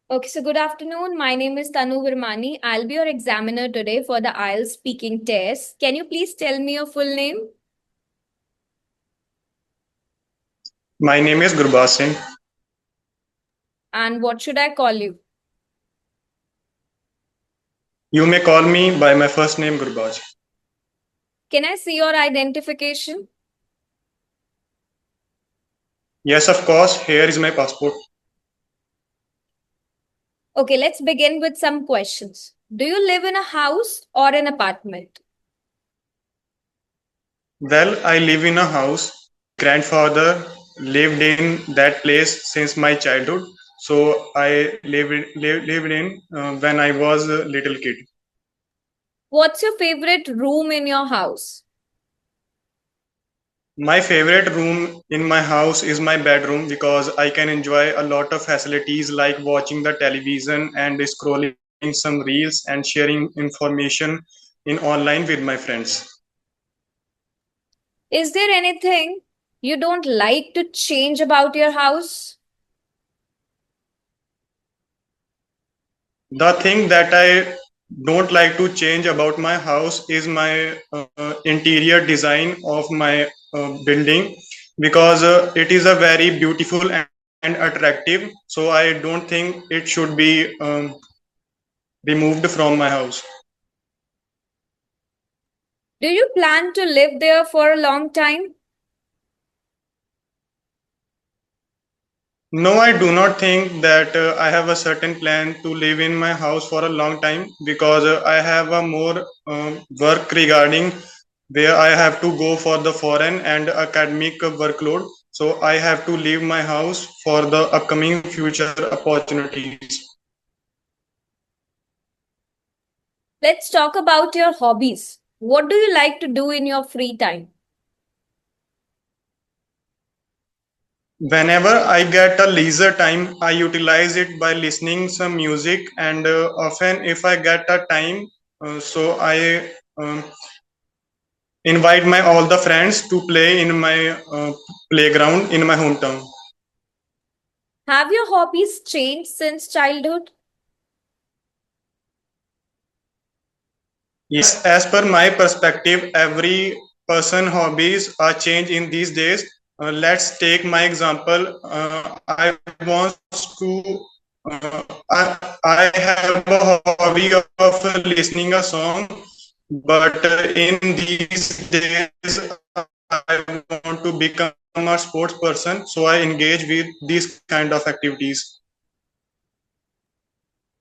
Okay, so good afternoon. My name is Tanu Virmani. I'll be your examiner today for the IELTS speaking test. Can you please tell me your full name? My name is Gurbaz Singh. And what should I call you? You may call me by my first name Gurbaz. Can I see your identification? Yes, of course, here is my passport. Okay, let's begin with some questions. Do you live in a house or an apartment? Well, I live in a house. Grandfather lived in that place since my childhood. So I lived in when I was a little kid. What's your favorite room in your house? My favorite room in my house is my bedroom because I can enjoy a lot of facilities like watching the television and scrolling some reels and sharing information in online with my friends. Is there anything you don't like to change about your house? The thing that I don't like to change about my house is my interior design of my building because it is a very beautiful and attractive. So I don't think it should be removed from my house. Do you plan to live there for a long time? No, I do not think that I have a certain plan to live in my house for a long time because I have a more work regarding where I have to go for the foreign and academic workload. So I have to leave my house for the upcoming future opportunities. Let's talk about your hobbies. What do you like to do in your free time? Whenever I get a leisure time, I utilize it by listening some music and often if I get a time, so I invite my all the friends to play in my playground in my hometown. Have your hobbies changed since childhood? Yes, as per my perspective, every person hobbies are changed in these days. Let's take my example. I want to I have a hobby of listening a song, but in these days I want to become a sports person, so I engage with these kind of activities.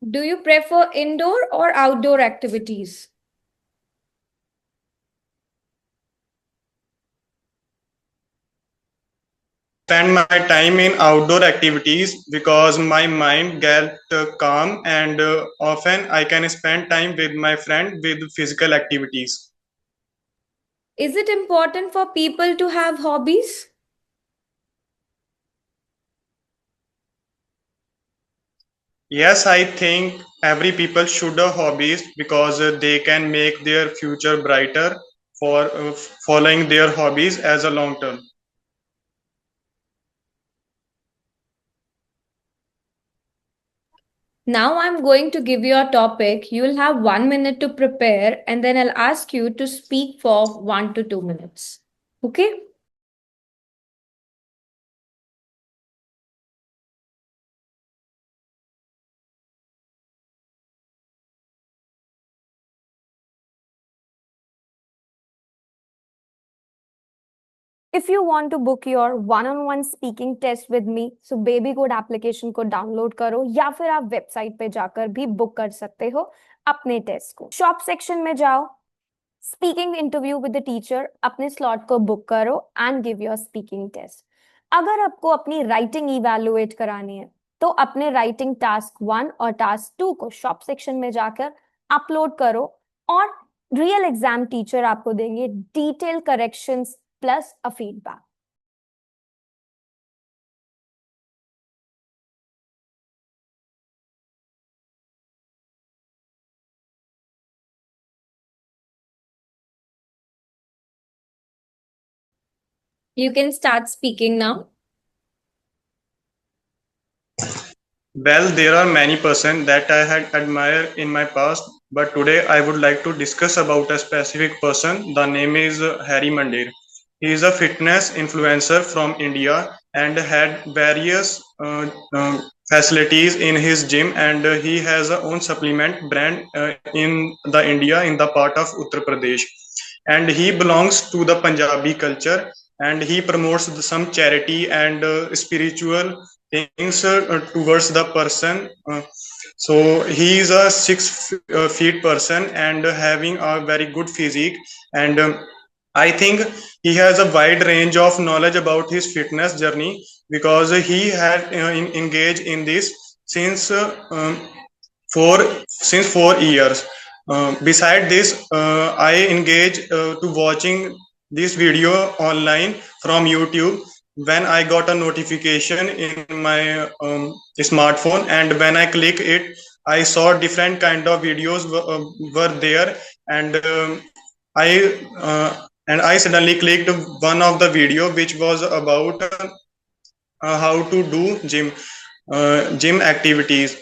Do you prefer indoor or outdoor activities? Spend my time in outdoor activities because my mind gets calm and often I can spend time with my friend with physical activities. Is it important for people to have hobbies? Yes, I think every people should have hobbies because they can make their future brighter for following their hobbies as a long term. Now I'm going to give you a topic. You'll have 1 minute to prepare, and then I'll ask you to speak for 1 to 2 minutes. Okay? If you want to book your one-on-one speaking test with me, so baby code application को download करो या फिर आप website पे जाकर भी book कर सकते हो अपने टेस्ट को। शॉप सेक्शन में जाओ, speaking interview with the teacher, अपने स्लॉट को बुक करो and give your speaking test. अगर आपको अपनी राइटिंग इवैल्यूएट करानी है तो अपने राइटिंग टास्क 1 और टास्क 2 को शॉप सेक्शन में जाकर अपलोड करो और रियल एग्जाम टीचर आपको देंगे detail corrections plus a feedback. You can start speaking now. Well, there are many persons that I had admired in my past, but today I would like to discuss about a specific person. The name is Harry Mandir. He is a fitness influencer from India and had various facilities in his gym, and he has a own supplement brand in the India in the part of Uttar Pradesh, and he belongs to the Punjabi culture, and he promotes some charity and spiritual things towards the person. So he is a 6 feet person and having a very good physique, and I think he has a wide range of knowledge about his fitness journey because he had engaged in this since for since 4 years. Beside this, I engage to watching this video online from YouTube when I got a notification in my smartphone, and when I click it, I saw different kind of videos were there, and I suddenly clicked one of the video which was about how to do gym activities.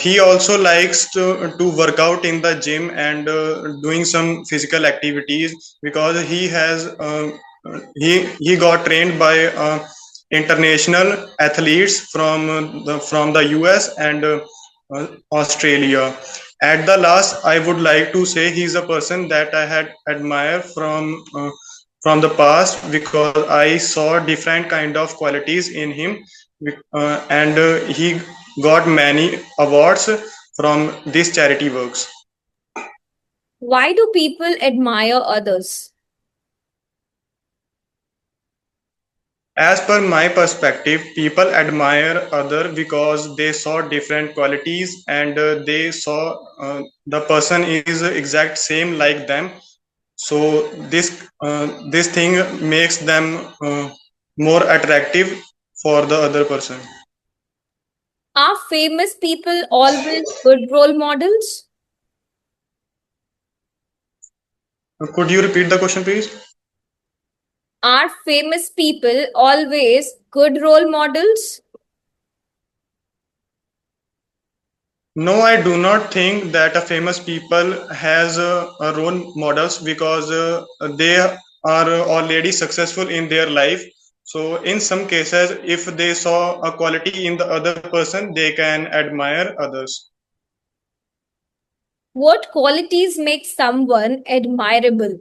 He also likes to work out in the gym and doing some physical activities because he got trained by international athletes from the US and Australia. At the last, I would like to say he's a person that I had admired from the past because I saw different kind of qualities in him, and he got many awards from these charity works. Why do people admire others? As per my perspective, people admire other because they saw different qualities and they saw the person is exact same like them. So this thing makes them more attractive for the other person. Are famous people always good role models? Could you repeat the question, please? Are famous people always good role models? No, I do not think that a famous people has a role models because they are already successful in their life. So in some cases, if they saw a quality in the other person, they can admire others. What qualities make someone admirable?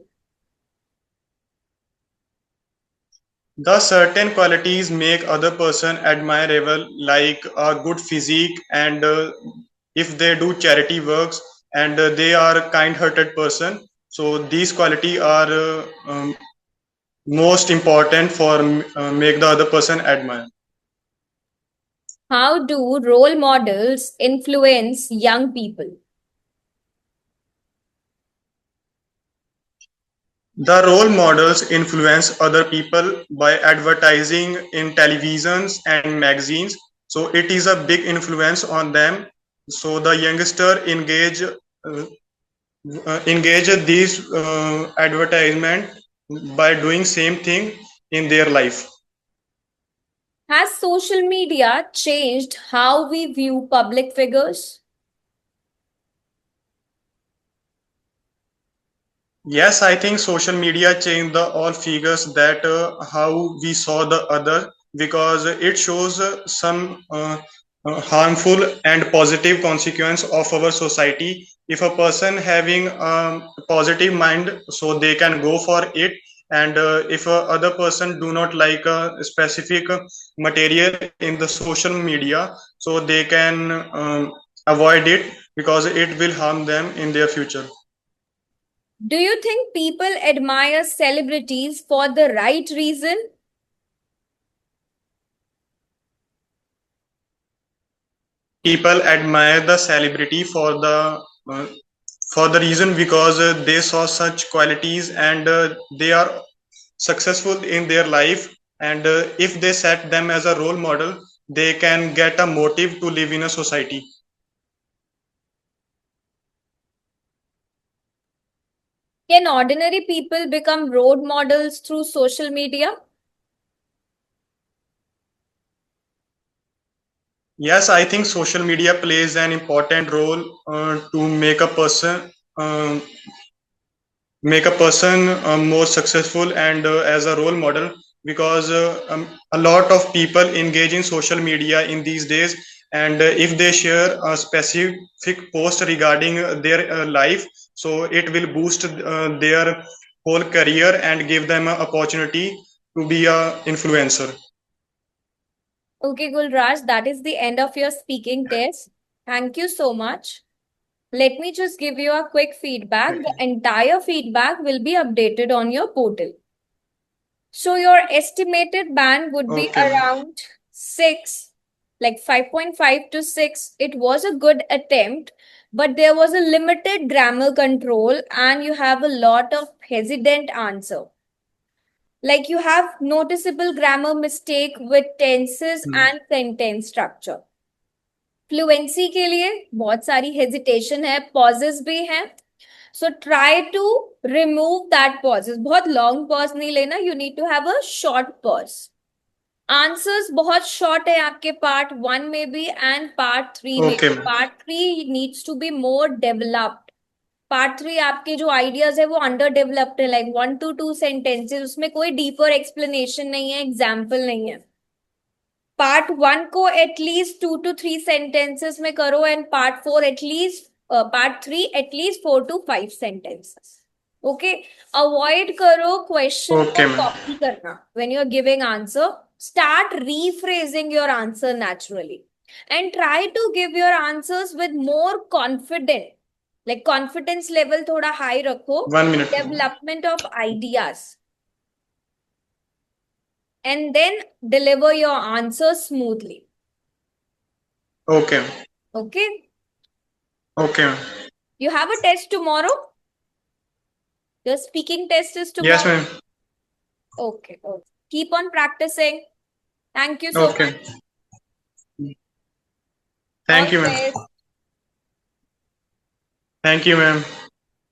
The certain qualities make other person admirable, like a good physique, and if they do charity works, and they are kind-hearted person. So these quality are most important for make the other person admire. How do role models influence young people? The role models influence other people by advertising in televisions and magazines. So it is a big influence on them. So the youngster engage these advertisement by doing same thing in their life. Has social media changed how we view public figures? Yes, I think social media changed the all figures that how we saw the other because it shows some harmful and positive consequence of our society. If a person having positive mind, so they can go for it, and if other person do not like a specific material in the social media, so they can avoid it because it will harm them in their future. Do you think people admire celebrities for the right reason? People admire the celebrity for the reason because they saw such qualities and they are successful in their life, and if they set them as a role model, they can get a motive to live in a society. Can ordinary people become role models through social media? Yes, I think social media plays an important role to um, make a person more successful and as a role model, because a lot of people engage in social media in these days, and if they share a specific post regarding their life, so it will boost their whole career and give them an opportunity to be a influencer. Okay, Gulraj, that is the end of your speaking test. Thank you so much. Let me just give you a quick feedback. The entire feedback will be updated on your portal. So your estimated band would be Okay, ma'am. around 6, like 5.5 to 6. It was a good attempt, but there was a limited grammar control and you have a lot of hesitant answer. Like you have noticeable grammar mistake with tenses and sentence structure. Fluency के लिए बहुत सारी hesitation है, pauses भी हैं. So try to remove that pauses. बहुत long pause नहीं लेना, you need to have a short pause. Answers बहुत शॉर्ट है आपके पार्ट 1 में भी एंड पार्ट 3 में Okay, भी. ma'am. Part 3 needs to be more developed. Part 3 आपके जो आइडियाज है वो अंडर डेवलप्ड है, लाइक 1 to 2 सेंटेंसेस, उसमें कोई डीपर एक्सप्लेनेशन नहीं है, एग्जाम्पल नहीं है. पार्ट 1 को एटलीस्ट 2 to 3 सेंटेंसेस में करो and part 3 at least 4 to 5 sentences. Okay, avoid करो क्वेश्चन को Okay, ma'am. कॉपी करना when you are giving answer. Start rephrasing your answer naturally and try to give your answers with more confident. Like confidence level थोड़ा high रखो. 1 minute. Development of ideas and then deliver your answers smoothly. Okay. Okay? Okay, ma'am. You have a test tomorrow? Your speaking test is tomorrow? Yes, ma'am. Okay. Keep on practicing. Thank you so Okay. much. Thank All you, the ma'am. best. Thank you, ma'am.